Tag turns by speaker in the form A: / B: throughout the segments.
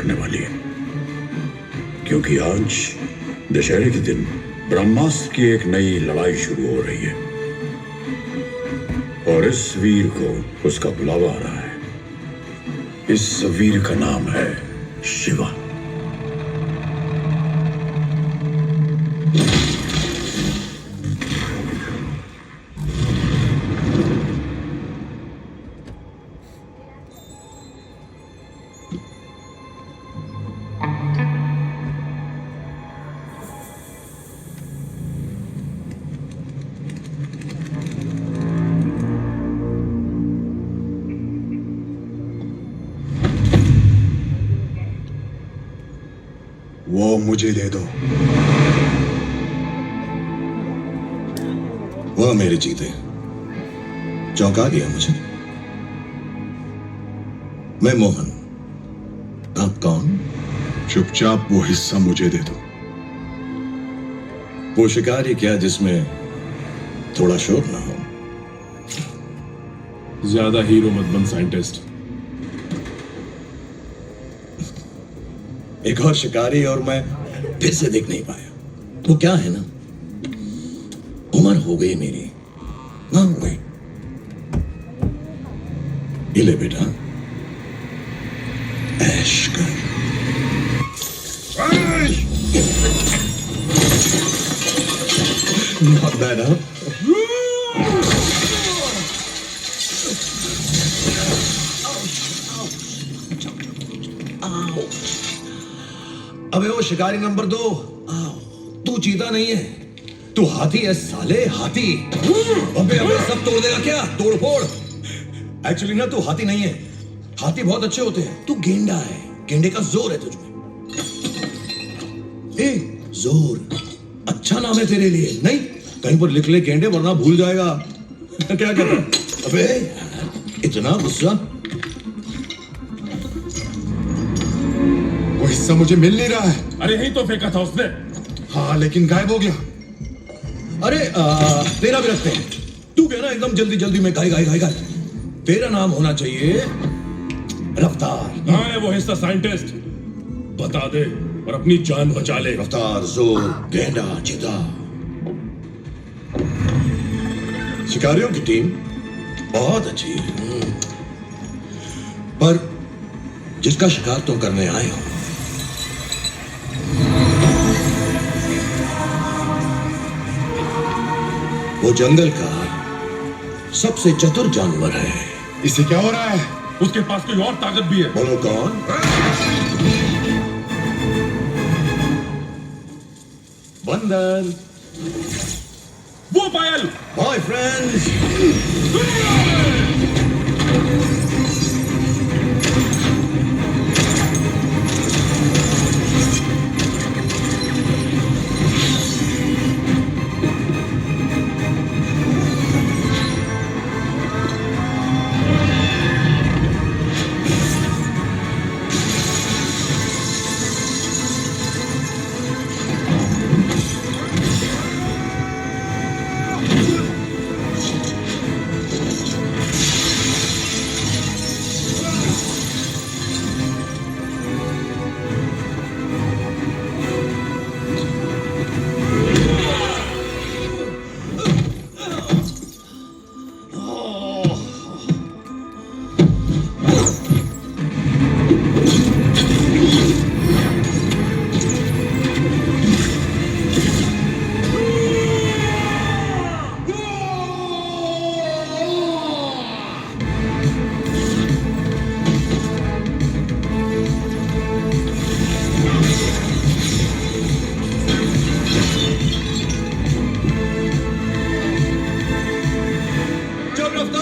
A: करने वाली है, क्योंकि आज दशहरे के दिन ब्रह्मास्त्र की एक नई लड़ाई शुरू हो रही है और इस वीर को उसका बुलावा आ रहा है। इस वीर का नाम है शिवा।
B: वो मुझे दे दो।
C: वह मेरे जीते चौंका दिया मुझे। मैं मोहन, आप कौन?
B: चुपचाप वो हिस्सा मुझे दे दो।
C: वो शिकारी क्या जिसमें थोड़ा शोर ना हो?
D: ज्यादा हीरो मत बन साइंटिस्ट।
C: एक और शिकारी और मैं फिर से देख नहीं पाया। वो क्या है ना, उम्र हो गई मेरी, ना हो गई। ये ले बेटा, ऐश कर। Not bad, huh? अबे वो शिकारी नंबर 2, तू चीता नहीं है, तू हाथी है साले, हाथी। अबे अबे सब तोड़ देगा क्या? तोड़ फोड़। एक्चुअली ना तू हाथी नहीं है, हाथी बहुत अच्छे होते हैं, तू गेंडा है, गेंडे का जोर है तुझमें। ए जोर अच्छा नाम है तेरे लिए, नहीं कहीं पर लिख ले गेंडे वरना भूल जाएगा। क्या कहता है? अबे इतना गुस्सा।
B: वो हिस्सा मुझे मिल नहीं रहा है।
D: अरे यही तो फेंका था उसने।
B: हाँ लेकिन गायब हो गया।
C: अरे तेरा भी रखते हैं। तू क्या ना एकदम जल्दी जल्दी में गाय गाय गाय गाय। तेरा नाम होना चाहिए रफ्तार।
D: कहाँ है वो हिस्सा साइंटिस्ट? बता दे और अपनी जान बचा ले।
C: रफ्तार, जोर, गेंडा, चीता। शिकारियों की टीम बहुत अच्छी है, पर जिसका शिकार तुम करने आए हो वो जंगल का सबसे चतुर जानवर है।
B: इसे क्या हो रहा है?
D: उसके पास कोई और ताकत भी है।
C: बोलो कौन? बंदर।
D: वो पायल।
C: Hi friends.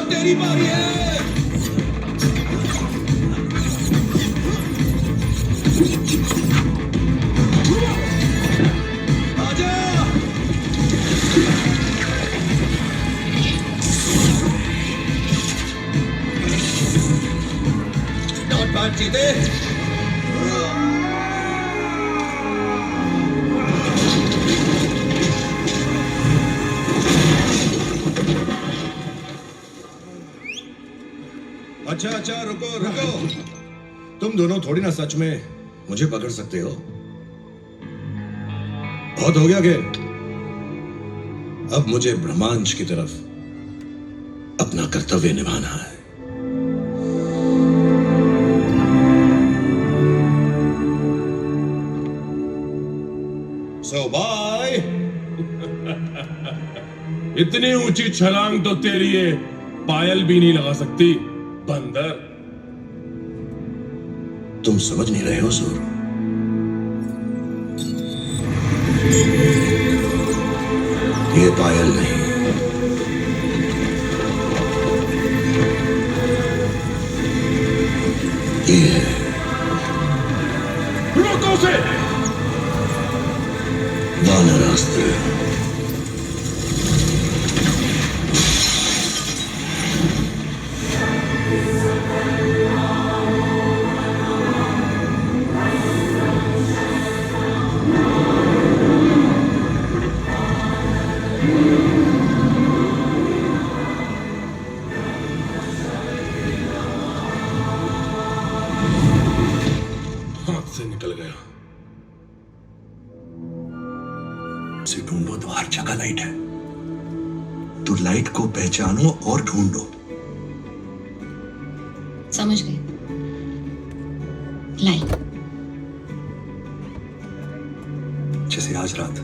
C: तेरी बारी है। आजा। नॉट बैड चीते। अच्छा रुको रुको। तुम दोनों थोड़ी ना सच में मुझे पकड़ सकते हो? बहुत हो गया गेम। अब मुझे ब्रह्मांश की तरफ अपना कर्तव्य निभाना है। So bye।
D: इतनी ऊंची छलांग तो तेरी ये पायल भी नहीं लगा सकती बंदर।
C: तुम समझ नहीं रहे हो सूर। ये पायल नहीं, ये है
D: रोको उसे।
C: वानरास्त्र।
D: हाथ से निकल गया।
C: से ढूंढो तो हर जगह लाइट है। तो लाइट को पहचानो और ढूंढो।
E: समझ गए। लाइट
C: जैसे आज रात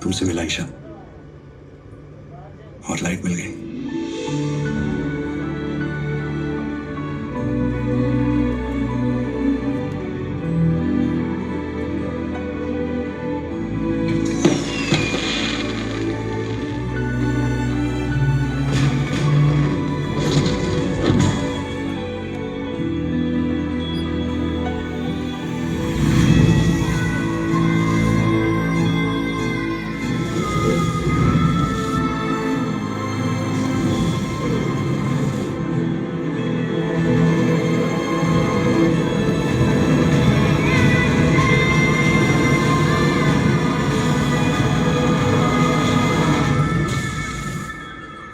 C: तुमसे मिला ईशा और लाइट मिल गई।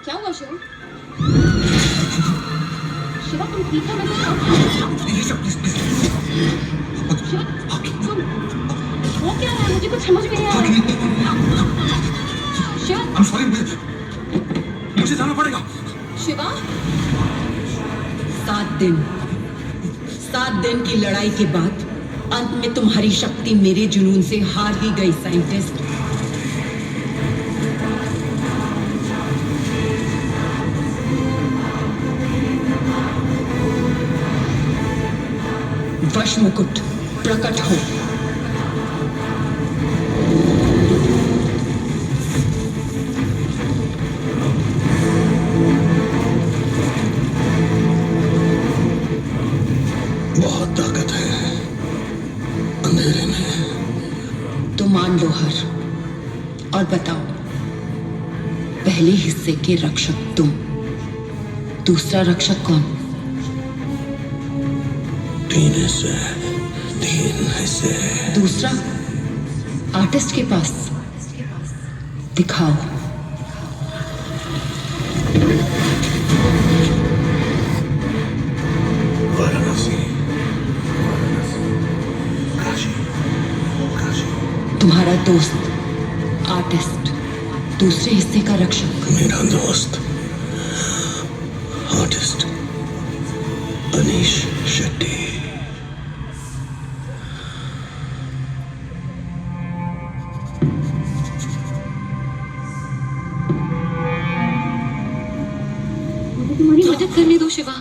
E: क्या हुआ शिवा? शिवा तुम ठीक हो? शिवा तुम वो क्या है? मुझे कुछ समझ में नहीं आ रहा। शिवा
C: मुझे जाना पड़ेगा।
E: शिवा
F: 7 दिन की लड़ाई के बाद अंत में तुम्हारी शक्ति मेरे जुनून से हार ही गई साइंटिस्ट। वश मुकुट प्रकट हो।
C: बहुत ताकत है अंधेरे में।
F: तो मान लो हार और बताओ, पहले हिस्से के रक्षक तुम, दूसरा रक्षक कौन?
C: 3 हिस्से, 3 हिस्से।
F: दूसरा आर्टिस्ट के पास, दिखाओ।
C: वाराणसी, काशी, काशी।
F: तुम्हारा दोस्त आर्टिस्ट, दूसरे हिस्से का रक्षक।
C: मेरा दोस्त आर्टिस्ट अनीश शेट्टी।
E: तुम्हारी मदद करने दो शिवा।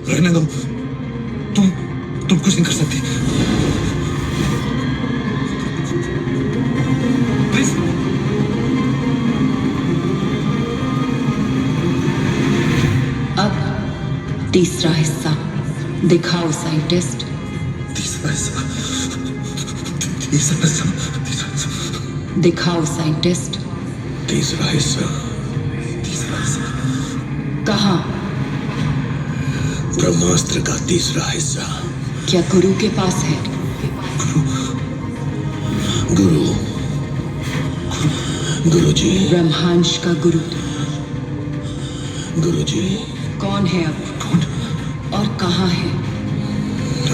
C: रहने दो, तुम कुछ नहीं कर सकती। प्लीज।
F: अब तीसरा हिस्सा दिखाओ साइंटिस्ट।
C: तीसरा हिस्सा, तीसरा हिस्सा, तीसरा हिस्सा।
F: दिखाओ साइंटिस्ट।
C: तीसरा हिस्सा, तीसरा हिस्सा।
F: कहाँ?
C: ब्रह्मास्त्र का तीसरा हिस्सा।
F: क्या गुरु के पास है?
C: गुरु, गुरुजी।
F: ब्रह्मांश का गुरु
C: गुरुजी।
F: कौन है अब? और कहाँ है?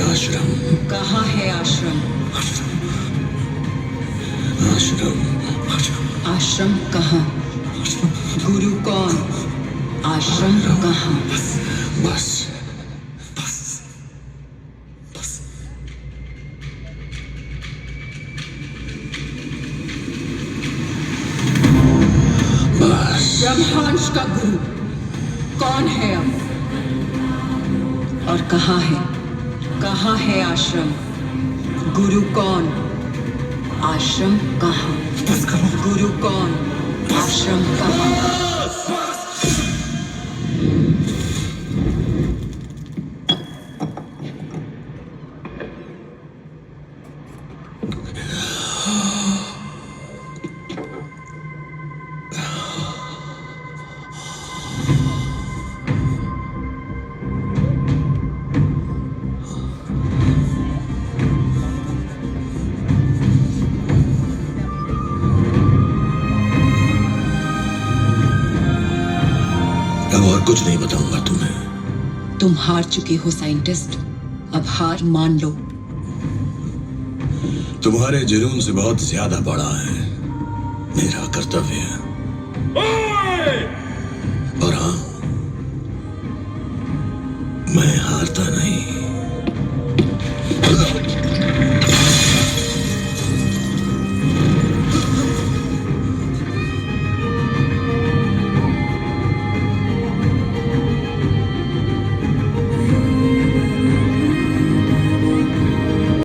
C: आश्रम।
F: कहाँ है आश्रम?
C: आश्रम।
F: आश्रम कहाँ? गुरु कौन? आश्रम कहाँ?
C: बस
F: ब्रह्मांश का गुरु कौन है अब? और कहाँ है? कहाँ है आश्रम? गुरु कौन? आश्रम कहाँ? गुरु कौन? आश्रम कहाँ?
C: अब और कुछ नहीं बताऊंगा तुम्हें।
F: तुम हार चुके हो साइंटिस्ट, अब हार मान लो।
C: तुम्हारे जुनून से बहुत ज्यादा बड़ा है मेरा कर्तव्य। और हाँ, मैं हारता नहीं।